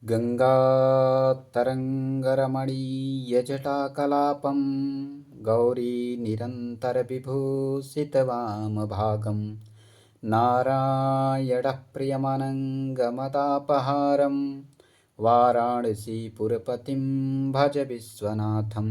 गङ्गातरङ्गरमणीयजटाकलापं गौरीनिरन्तरविभूषितवामभागं नारायणः प्रियमनङ्गमदापहारं वाराणसीपुरपतिं भज विश्वनाथं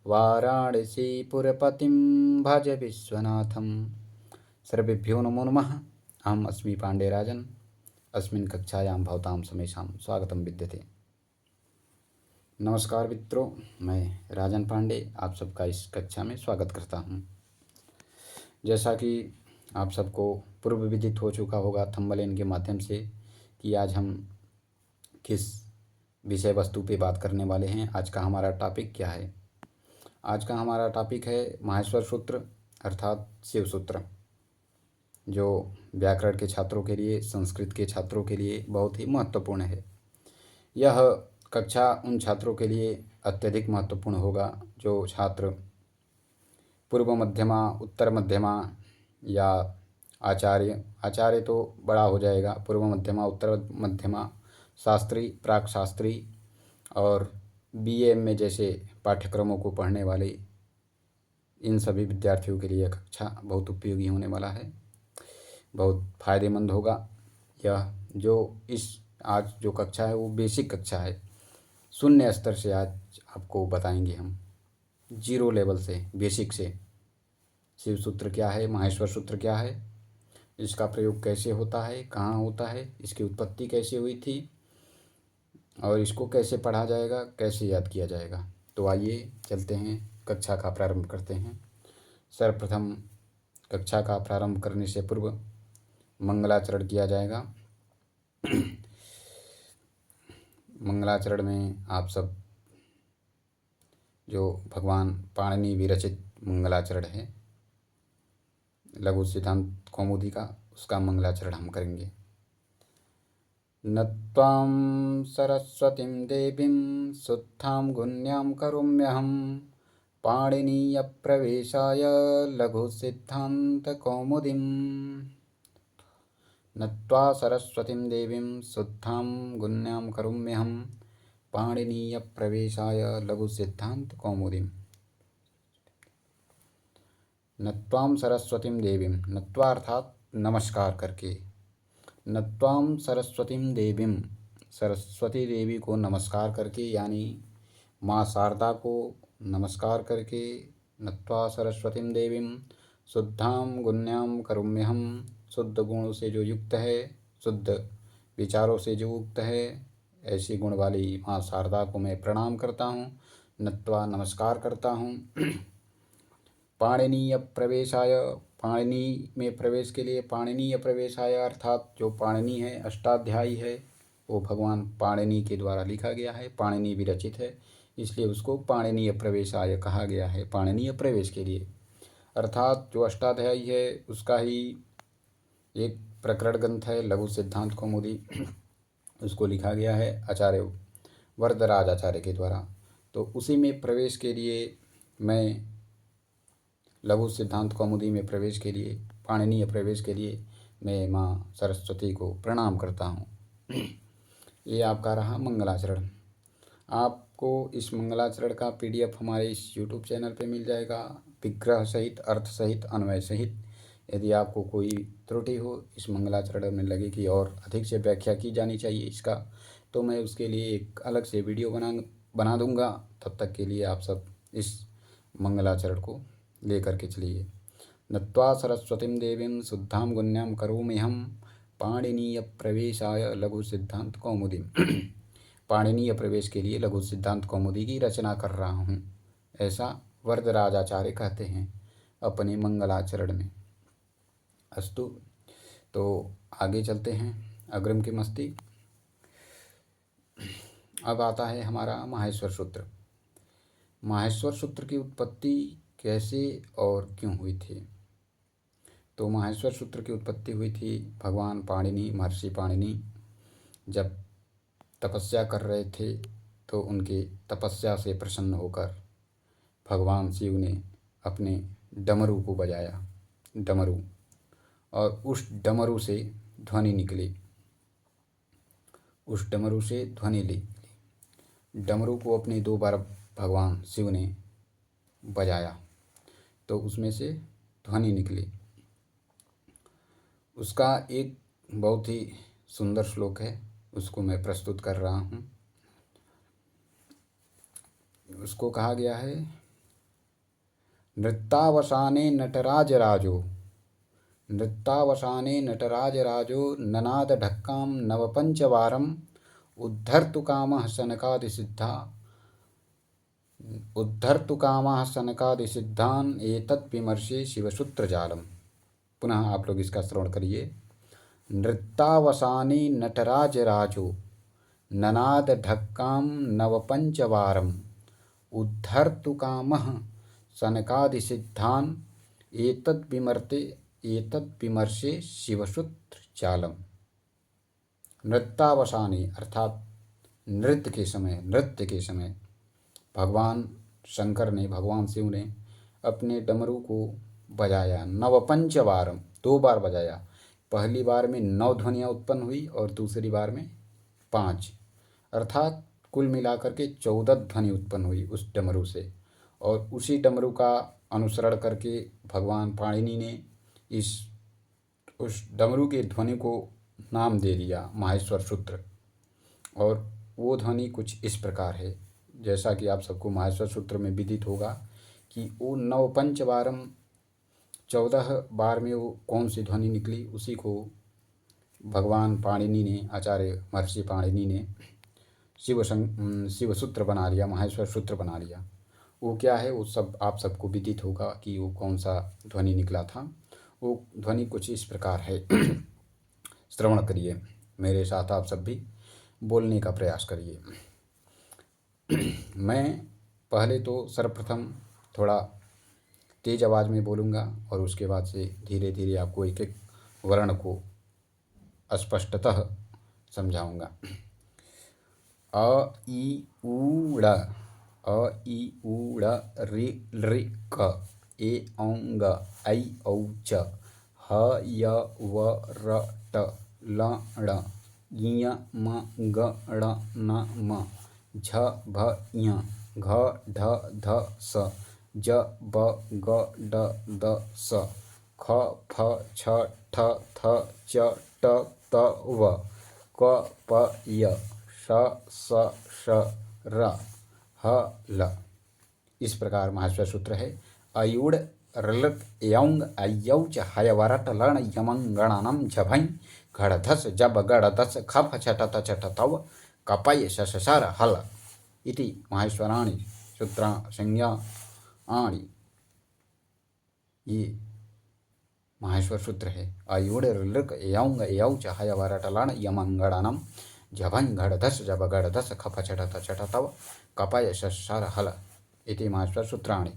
वाराणसीपुरपतिं भज विश्वनाथं। सर्वेभ्यो नमो नमः। अहम् अस्मि पाण्डेराजन्। अस्मिन् कक्षायां भवतां समेषां स्वागतं विद्यते। नमस्कार मित्रों, मैं राजन पांडे आप सबका इस कक्षा में स्वागत करता हूं। जैसा कि आप सबको पूर्व विदित हो चुका होगा थंबनेल के माध्यम से कि आज हम किस विषय वस्तु पे बात करने वाले हैं। आज का हमारा टॉपिक क्या है? आज का हमारा टॉपिक है माहेश्वर सूत्र अर्थात शिव सूत्र, जो व्याकरण के छात्रों के लिए, संस्कृत के छात्रों के लिए बहुत ही महत्वपूर्ण है। यह कक्षा उन छात्रों के लिए अत्यधिक महत्वपूर्ण होगा जो छात्र पूर्व मध्यमा, उत्तर मध्यमा या आचार्य तो बड़ा हो जाएगा, पूर्व मध्यमा, उत्तर मध्यमा, शास्त्री, प्राक शास्त्री और बीए में जैसे पाठ्यक्रमों को पढ़ने वाले इन सभी विद्यार्थियों के लिए कक्षा बहुत उपयोगी होने वाला है, बहुत फ़ायदेमंद होगा। यह जो आज जो कक्षा है वो बेसिक कक्षा है, शून्य स्तर से आज आपको बताएंगे हम, जीरो लेवल से, बेसिक से। शिव सूत्र क्या है, माहेश्वर सूत्र क्या है, इसका प्रयोग कैसे होता है, कहाँ होता है, इसकी उत्पत्ति कैसे हुई थी और इसको कैसे पढ़ा जाएगा, कैसे याद किया जाएगा। तो आइए चलते हैं, कक्षा का प्रारंभ करते हैं। सर्वप्रथम कक्षा का प्रारंभ करने से पूर्व मंगलाचरण किया जाएगा। मंगलाचरण में आप सब जो भगवान पाणिनि विरचित मंगलाचरण है लघु सिद्धांत कौमुदी का, उसका मंगलाचरण हम करेंगे। नत्वां सरस्वतीं देवीं शुद्धां गुण्यां करोम्यहं पाणिनीय प्रवेशाय लघु सिद्धांत कौमुदीम्। नत्वा सरस्वतीं देवीं शुद्धां गुण्यां करोम्यहं पाणिनीय प्रवेशाय लघु सिद्धांत कौमुदीम्। नत्वां सरस्वतीं देवीं, नत्वा अर्थात नमस्कार करके, नत्वां सरस्वतीं देवीं, सरस्वती देवी को नमस्कार करके, यानी माँ शारदा को नमस्कार करके, नत्वा सरस्वतीं देवीं शुद्धां गुण्यां करोम्यहं, शुद्ध गुणों से जो युक्त है, शुद्ध विचारों से जो युक्त है, ऐसी गुण वाली माँ शारदा को मैं प्रणाम करता हूँ, नत्वा नमस्कार करता हूँ। पाणिनीय प्रवेशाय, पाणिनि में प्रवेश के लिए, पाणिनीय प्रवेशाय अर्थात जो पाणिनि है, अष्टाध्यायी है, वो भगवान पाणिनि के द्वारा लिखा गया है, पाणिनि विरचित है, इसलिए उसको पाणिनीय प्रवेशाय कहा गया है, पाणिनीय प्रवेश के लिए। अर्थात जो अष्टाध्यायी है उसका ही एक प्रकरण ग्रंथ है लघु सिद्धांत कौमुदी, उसको लिखा गया है आचार्य वरदराज आचार्य के द्वारा। तो उसी में प्रवेश के लिए मैं, लघु सिद्धांत कौमुदी में प्रवेश के लिए, पाणिनीय प्रवेश के लिए मैं माँ सरस्वती को प्रणाम करता हूँ। ये आपका रहा मंगलाचरण। आपको इस मंगलाचरण का PDF हमारे इस YouTube चैनल पे मिल जाएगा, विग्रह सहित, अर्थ सहित, अन्वय सहित। यदि आपको कोई त्रुटि हो, इस मंगलाचरण में लगे कि और अधिक से व्याख्या की जानी चाहिए इसका, तो मैं उसके लिए एक अलग से वीडियो बना दूंगा। तब तक के लिए आप सब इस मंगलाचरण को लेकर के चलिए। नत्वा सरस्वतीं देवीं शुद्धां गुण्यां करोम्यहं पाणिनीय प्रवेशाय लघु सिद्धांत कौमुदीम्। पाणिनीय प्रवेश के लिए लघु सिद्धांत कौमुदी की रचना कर रहा हूँ, ऐसा वरदराज आचार्य कहते हैं अपने मंगलाचरण में। अस्तु, तो आगे चलते हैं, अग्रिम की मस्ती। अब आता है हमारा माहेश्वर सूत्र। माहेश्वर सूत्र की उत्पत्ति कैसे और क्यों हुई थी? तो माहेश्वर सूत्र की उत्पत्ति हुई थी भगवान पाणिनि, महर्षि पाणिनि जब तपस्या कर रहे थे, तो उनके तपस्या से प्रसन्न होकर भगवान शिव ने अपने डमरू को बजाया, डमरू, और उस डमरू से ध्वनि निकली। उस डमरू से ध्वनि ली। डमरू को अपने 2 बार भगवान शिव ने बजाया तो उसमें से ध्वनि निकली। उसका एक बहुत ही सुंदर श्लोक है, उसको मैं प्रस्तुत कर रहा हूँ। उसको कहा गया है, नृत्तावसाने नटराजराजो ननाद ढक्कां नवपंचवारं उद्धर्तु कामः सनकादिसिद्धान् एतत् विमर्शे शिवसूत्रजालम्। पुनः आप लोग इसका श्रवण करिए। नृत्तावसाने नटराजराजो ननाद ढक्कां नवपंचवारं उद्धर्तु कामः सनकादिसिद्धान् एतत् विमर्शे शिवसूत्र जालम। नृत्तावसाने अर्थात नृत्य के समय भगवान शंकर ने, भगवान शिव ने अपने डमरू को बजाया। नवपंचवारम 2 बार बजाया। पहली बार में 9 ध्वनियाँ उत्पन्न हुई और दूसरी बार में 5, अर्थात कुल मिलाकर के 14 ध्वनि उत्पन्न हुई उस डमरू से। और उसी डमरू का अनुसरण करके भगवान पाणिनि ने उस डमरू के ध्वनि को नाम दे दिया माहेश्वर सूत्र। और वो ध्वनि कुछ इस प्रकार है, जैसा कि आप सबको माहेश्वर सूत्र में विदित होगा कि वो नवपंचवारम 14 बार में वो कौन सी ध्वनि निकली, उसी को भगवान पाणिनि ने, आचार्य महर्षि पाणिनि ने शिव सूत्र बना लिया, माहेश्वर सूत्र बना लिया। वो क्या है, वो सब आप सबको विदित होगा कि वो कौन सा ध्वनि निकला था। वो ध्वनि कुछ इस प्रकार है। श्रवण करिए, मेरे साथ आप सब भी बोलने का प्रयास करिए। मैं पहले तो सर्वप्रथम थोड़ा तेज आवाज़ में बोलूँगा और उसके बाद से धीरे धीरे आपको एक एक वर्ण को स्पष्टतः समझाऊँगा। अ ई उ ड़, अ ई उ ड़ ऋ लृ क ए औ ङ ऐ औ च ह य व र ट ल ण ञ म ग ण न म झ भ ञ घ ढ ध स ज ब ग ड द स ख फ छ ठ थ च ट त व क प य श स ष र ह ल। इस प्रकार माहेश्वर सूत्र है। अयुड़ रलक यौंग अयौ च हयवरट लण यमं गणनम झभं घड़धस जब गड़धस खफ छटत छटतव कपय शशर हल इति माहेश्वराणि सूत्रा संज्ञाणि। ये माहेश्वर सूत्र है। अयुड़ रलक यौंग यौ च हयवरट लण यमं गणनम झभं घड़धस जब गड़धस खफ छटत छटतव कपय शशर हल इति माहेश्वर सूत्राणि।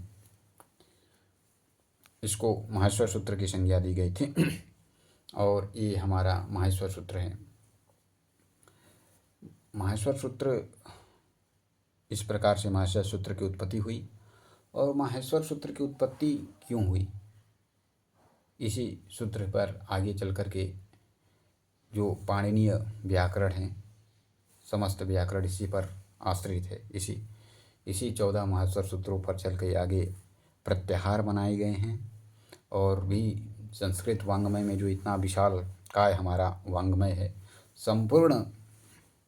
इसको माहेश्वर सूत्र की संज्ञा दी गई थी और ये हमारा माहेश्वर सूत्र है। माहेश्वर सूत्र, इस प्रकार से माहेश्वर सूत्र की उत्पत्ति हुई। और माहेश्वर सूत्र की उत्पत्ति क्यों हुई, इसी सूत्र पर आगे चल कर के जो पाणिनीय व्याकरण है, समस्त व्याकरण इसी पर आश्रित है। इसी 14 माहेश्वर सूत्रों पर चल के आगे प्रत्याहार बनाए गए हैं। और भी संस्कृत वाङ्मय में जो इतना विशाल काय हमारा वाङ्मय है, संपूर्ण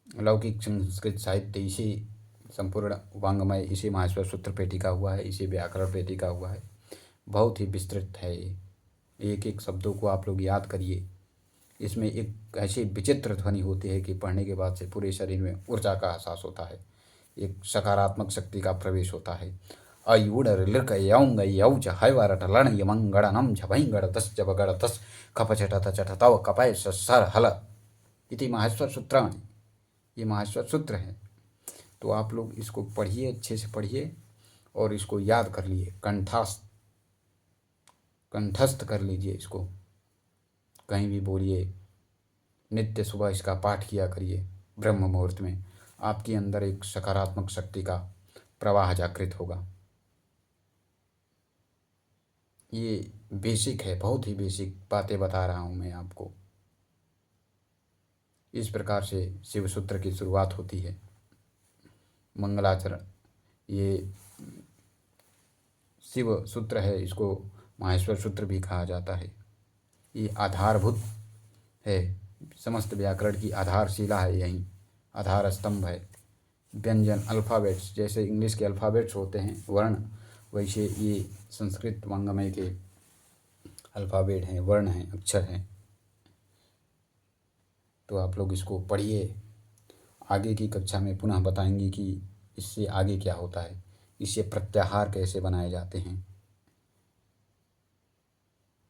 लौकिक संस्कृत साहित्य इसी संपूर्ण वाङ्मय इसी माहेश्वर सूत्र पे टिका हुआ है, इसी व्याकरण पे टिका हुआ है। बहुत ही विस्तृत है ये। एक एक शब्दों को आप लोग याद करिए। इसमें एक ऐसी विचित्र ध्वनि होती है कि पढ़ने के बाद से पूरे शरीर में ऊर्जा का एहसास होता है, एक सकारात्मक शक्ति का प्रवेश होता है। अयुड़ लृक यौंग यौ च हयवरट लण यमं गणनम झभं गड़धस जब गड़धस खप छटत छटतव कपय शशर हल इति माहेश्वर सूत्राणि। ये माहेश्वर सूत्र है। तो आप लोग इसको पढ़िए, अच्छे से पढ़िए और इसको याद कर लिए, कंठस्थ कर लीजिए। इसको कहीं भी बोलिए, नित्य सुबह इसका पाठ किया करिए। ब्रह्म मुहूर्त में आपके अंदर एक सकारात्मक शक्ति का प्रवाह जागृत होगा। ये बेसिक है, बहुत ही बेसिक बातें बता रहा हूँ मैं आपको। इस प्रकार से शिव सूत्र की शुरुआत होती है। मंगलाचरण ये शिव सूत्र है, इसको माहेश्वर सूत्र भी कहा जाता है। ये आधारभूत है, समस्त व्याकरण की आधारशिला है, यही आधार स्तंभ है। व्यंजन अल्फ़ाबेट्स, जैसे इंग्लिश के अल्फ़ाबेट्स होते हैं वर्ण, वैसे ये संस्कृत वांग्मय के अल्फ़ाबेट हैं, वर्ण हैं, अक्षर हैं। तो आप लोग इसको पढ़िए। आगे की कक्षा में पुनः बताएंगे कि इससे आगे क्या होता है, इससे प्रत्याहार कैसे बनाए जाते हैं,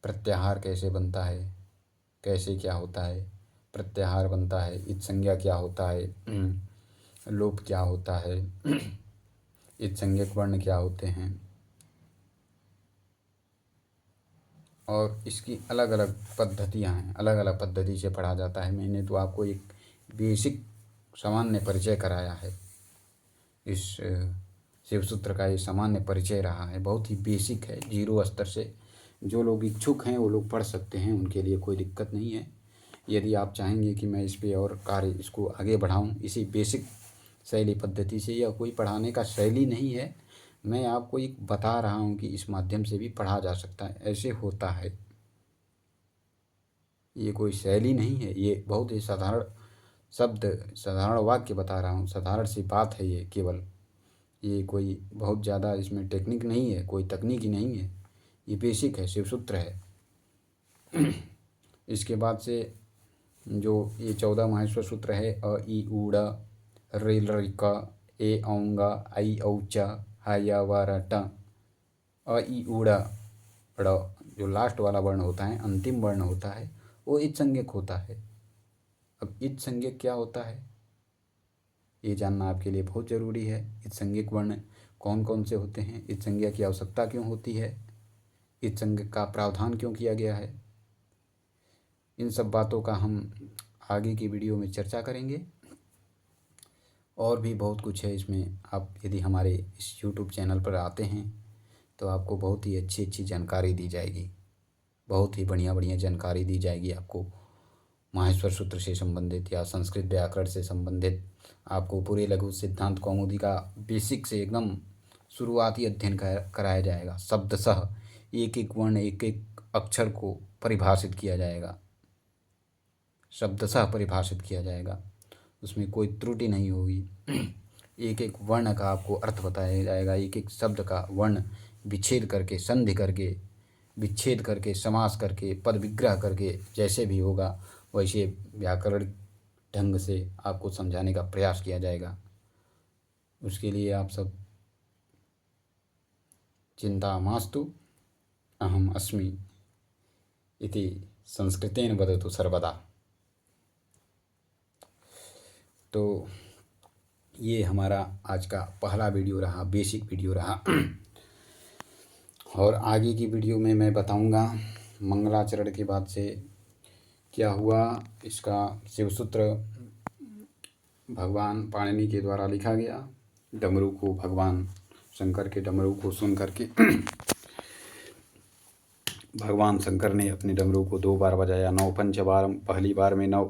प्रत्याहार कैसे बनता है, कैसे क्या होता है, प्रत्याहार बनता है, इत संज्ञा क्या होता है, लोप क्या होता है, इत संज्ञक वर्ण क्या होते हैं, और इसकी अलग अलग पद्धतियाँ हैं, अलग अलग पद्धति से पढ़ा जाता है। मैंने तो आपको एक बेसिक सामान्य परिचय कराया है। इस शिव सूत्र का ये सामान्य परिचय रहा है, बहुत ही बेसिक है, 0 स्तर से। जो लोग इच्छुक हैं वो लोग पढ़ सकते हैं, उनके लिए कोई दिक्कत नहीं है। यदि आप चाहेंगे कि मैं इस पे और कार्य इसको आगे बढ़ाऊं इसी बेसिक शैली पद्धति से, या कोई पढ़ाने का शैली नहीं है, मैं आपको एक बता रहा हूं कि इस माध्यम से भी पढ़ा जा सकता है, ऐसे होता है। ये कोई शैली नहीं है, ये बहुत ही साधारण शब्द, साधारण वाक्य बता रहा हूँ, साधारण सी बात है ये केवल। ये कोई बहुत ज़्यादा इसमें टेक्निक नहीं है, कोई तकनीकी नहीं है, ये बेसिक है, शिव सूत्र है। इसके बाद से जो ये 14 माहेश्वर सूत्र है, अ ई ऊड़ रे ल क ए औंग आई औ च ह य व र ट। अ ई ऊड़ ड़ जो लास्ट वाला वर्ण होता है, अंतिम वर्ण होता है, वो इत संज्ञक होता है। अब इत संज्ञक क्या होता है ये जानना आपके लिए बहुत ज़रूरी है। इत संज्ञक वर्ण कौन कौन से होते हैं, इत संज्ञा की आवश्यकता क्यों होती है, इत संज्ञक का प्रावधान क्यों किया गया है, इन सब बातों का हम आगे की वीडियो में चर्चा करेंगे। और भी बहुत कुछ है इसमें। आप यदि हमारे इस YouTube चैनल पर आते हैं तो आपको बहुत ही अच्छी अच्छी जानकारी दी जाएगी, बहुत ही बढ़िया बढ़िया जानकारी दी जाएगी आपको। माहेश्वर सूत्र से संबंधित या संस्कृत व्याकरण से संबंधित आपको पूरे लघु सिद्धांत कौमुदी का बेसिक से एकदम शुरुआती अध्ययन कराया जाएगा। शब्दशः एक एक वर्ण, एक एक अक्षर को परिभाषित किया जाएगा, शब्दशः परिभाषित किया जाएगा, उसमें कोई त्रुटि नहीं होगी। एक एक वर्ण का आपको अर्थ बताया जाएगा, एक एक शब्द का वर्ण विच्छेद करके, संधि करके, विच्छेद करके, समास करके, पद विग्रह करके, जैसे भी होगा वैसे व्याकरण ढंग से आपको समझाने का प्रयास किया जाएगा। उसके लिए आप सब चिंता मास्तु अहम अस्मि इति संस्कृतेन वदतु सर्वदा। तो ये हमारा आज का पहला वीडियो रहा, बेसिक वीडियो रहा। और आगे की वीडियो में मैं बताऊंगा मंगलाचरण के बाद से क्या हुआ। इसका शिवसूत्र भगवान पाणिनि के द्वारा लिखा गया। डमरू को, भगवान शंकर के डमरू को सुन करके भगवान शंकर ने अपने डमरू को 2 बार बजाया। 9 पंचबारम, पहली बार में 9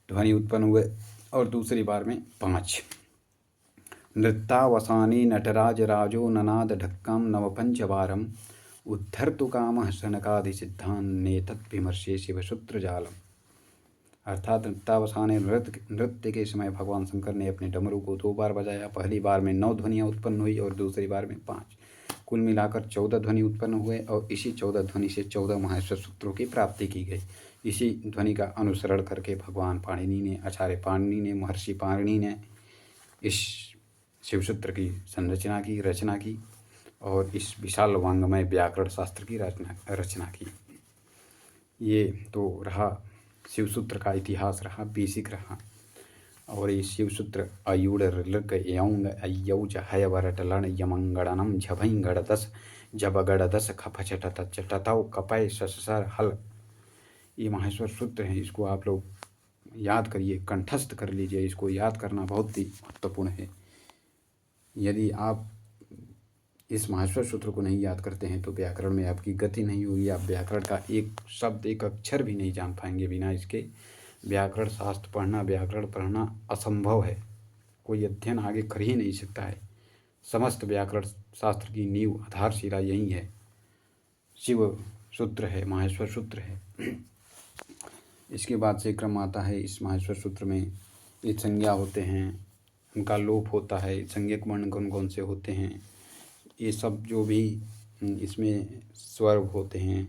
ध्वनि उत्पन्न हुए और दूसरी बार में 5। नृत्तावसाने नटराज राजो ननाद ढक्कम नवपंचवारम उद्धर्तु कामः शनकादिसिद्धान् नेतत् विमर्शे शिवसूत्र जालम। अर्थात नृत्तावसाने नृत्य के समय भगवान शंकर ने अपने डमरू को 2 बार बजाया। पहली बार में 9 ध्वनियाँ उत्पन्न हुई और दूसरी बार में 5। कुल मिलाकर 14 ध्वनि उत्पन्न हुए और इसी 14 ध्वनि से 14 माहेश्वर सूत्रों की प्राप्ति की गई। इसी ध्वनि का अनुसरण करके भगवान पाणिनि ने, आचार्य पाणिनि ने, महर्षि पाणिनि ने इस शिवसूत्र की संरचना की, रचना की और इस विशाल वांग्मय व्याकरण शास्त्र की रचना की। ये तो रहा शिवसूत्र का इतिहास, रहा बेसिक रहा। और ये शिवसूत्र अयूढ़ ऋग यौंग अयौज हयवरट लण यमंगणनम झभंगड़दस जबगड़दस खपचटत चटतौ कपय ससर हल। ये माहेश्वर सूत्र हैं, इसको आप लोग याद करिए, कंठस्थ कर लीजिए। इसको याद करना बहुत ही महत्वपूर्ण है। यदि आप इस माहेश्वर सूत्र को नहीं याद करते हैं तो व्याकरण में आपकी गति नहीं होगी। आप व्याकरण का एक शब्द, एक अक्षर भी नहीं जान पाएंगे बिना इसके। व्याकरण शास्त्र पढ़ना, व्याकरण पढ़ना असंभव है, कोई अध्ययन आगे कर ही नहीं सकता है। समस्त व्याकरण शास्त्र की नींव आधारशिला यही है, शिव सूत्र है, माहेश्वर सूत्र है। इसके बाद से क्रम आता है, इस माहेश्वर सूत्र में ये संज्ञा होते हैं, उनका लोप होता है, संज्ञक वर्ण कौन कौन से होते हैं, ये सब जो भी इसमें स्वर होते हैं,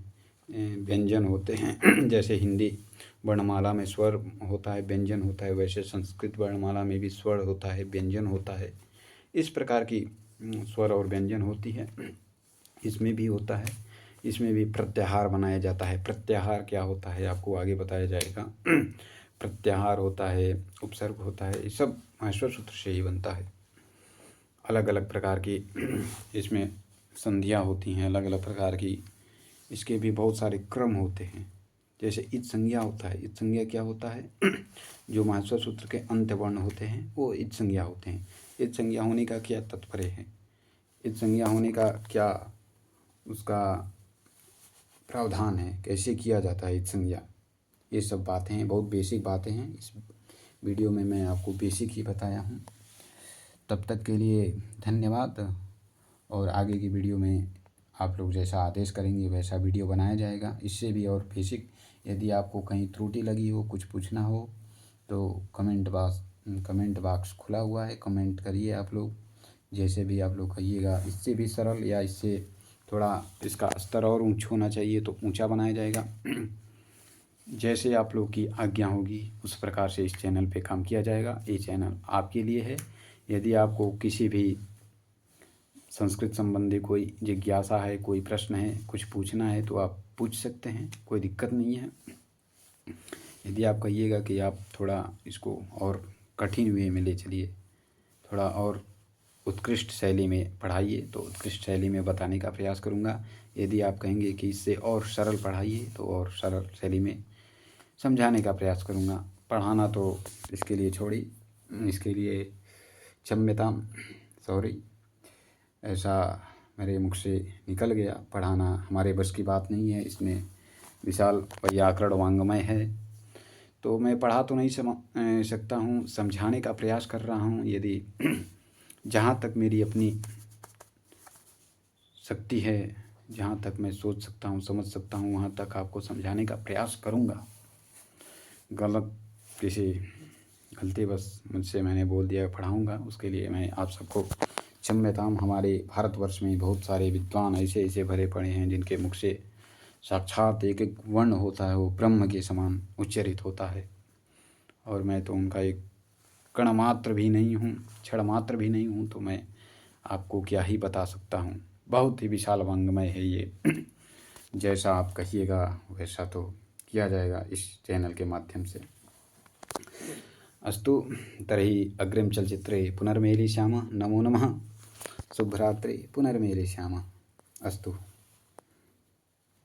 व्यंजन होते हैं। जैसे हिंदी वर्णमाला में स्वर होता है, व्यंजन होता है, वैसे संस्कृत वर्णमाला में भी स्वर होता है, व्यंजन होता है। इस प्रकार की स्वर और व्यंजन होती है, इसमें भी होता है। इसमें भी प्रत्याहार बनाया जाता है। प्रत्याहार क्या होता है आपको आगे बताया जाएगा। प्रत्याहार होता है, उपसर्ग होता है, ये सब माहेश्वर सूत्र से ही बनता है। अलग अलग प्रकार की इसमें संधियाँ होती हैं, अलग अलग प्रकार की इसके भी बहुत सारे क्रम होते हैं। जैसे इत संज्ञा होता है, इत संज्ञा क्या होता है? जो माहेश्वर सूत्र के अंत्य वर्ण होते हैं वो इत संज्ञा होते हैं। इत संज्ञा होने का क्या तात्पर्य है? इत संज्ञा होने का क्या उसका प्रावधान है, कैसे किया जाता है इत संज्ञा, ये सब बातें हैं, बहुत बेसिक बातें हैं। इस वीडियो में मैं आपको बेसिक ही बताया हूँ। तब तक के लिए धन्यवाद, और आगे की वीडियो में आप लोग जैसा आदेश करेंगे वैसा वीडियो बनाया जाएगा, इससे भी और बेसिक। यदि आपको कहीं त्रुटि लगी हो, कुछ पूछना हो तो कमेंट बॉक्स खुला हुआ है, कमेंट करिए आप लोग, जैसे भी आप लोग कहिएगा। इससे भी सरल या इससे थोड़ा इसका स्तर और ऊंचा होना चाहिए तो ऊंचा बनाया जाएगा। जैसे आप लोग की आज्ञा होगी उस प्रकार से इस चैनल पे काम किया जाएगा। ये चैनल आपके लिए है। यदि आपको किसी भी संस्कृत संबंधी कोई जिज्ञासा है, कोई प्रश्न है, कुछ पूछना है तो आप पूछ सकते हैं, कोई दिक्कत नहीं है। यदि आप कहिएगा कि आप थोड़ा इसको और कठिन वे में ले चलिए, थोड़ा और उत्कृष्ट शैली में पढ़ाइए, तो उत्कृष्ट शैली में बताने का प्रयास करूँगा। यदि आप कहेंगे कि इससे और सरल पढ़ाइए तो और सरल शैली में समझाने का प्रयास करूँगा। पढ़ाना तो इसके लिए छोड़ी, इसके लिए क्षम्यताम, सॉरी, ऐसा मेरे मुख से निकल गया। पढ़ाना हमारे बस की बात नहीं है, इसमें विशाल व्याकरण वांग्मय है, तो मैं पढ़ा तो नहीं सकता हूँ, समझाने का प्रयास कर रहा हूँ। यदि जहाँ तक मेरी अपनी शक्ति है, जहाँ तक मैं सोच सकता हूँ, समझ सकता हूँ, वहाँ तक आपको समझाने का प्रयास करूँगा। गलत किसी गलती बस मुझसे मैंने बोल दिया पढ़ाऊँगा, उसके लिए मैं आप सबको क्षम्यताम। हमारे भारतवर्ष में बहुत सारे विद्वान ऐसे ऐसे भरे पड़े हैं जिनके मुख से साक्षात एक एक वर्ण होता है वो ब्रह्म के समान उच्चरित होता है, और मैं तो उनका एक कण मात्र भी नहीं हूँ, क्षण मात्र भी नहीं हूँ, तो मैं आपको क्या ही बता सकता हूँ। बहुत ही विशाल वांग्मय है ये। जैसा आप कहिएगा वैसा तो किया जाएगा इस चैनल के माध्यम से। अस्तु तर्हि अग्रिम चलचित्रे पुनर्मेलिष्यामः। नमो नमः। शुभरात्रि। पुनर्मेलिष्यामः। अस्तु।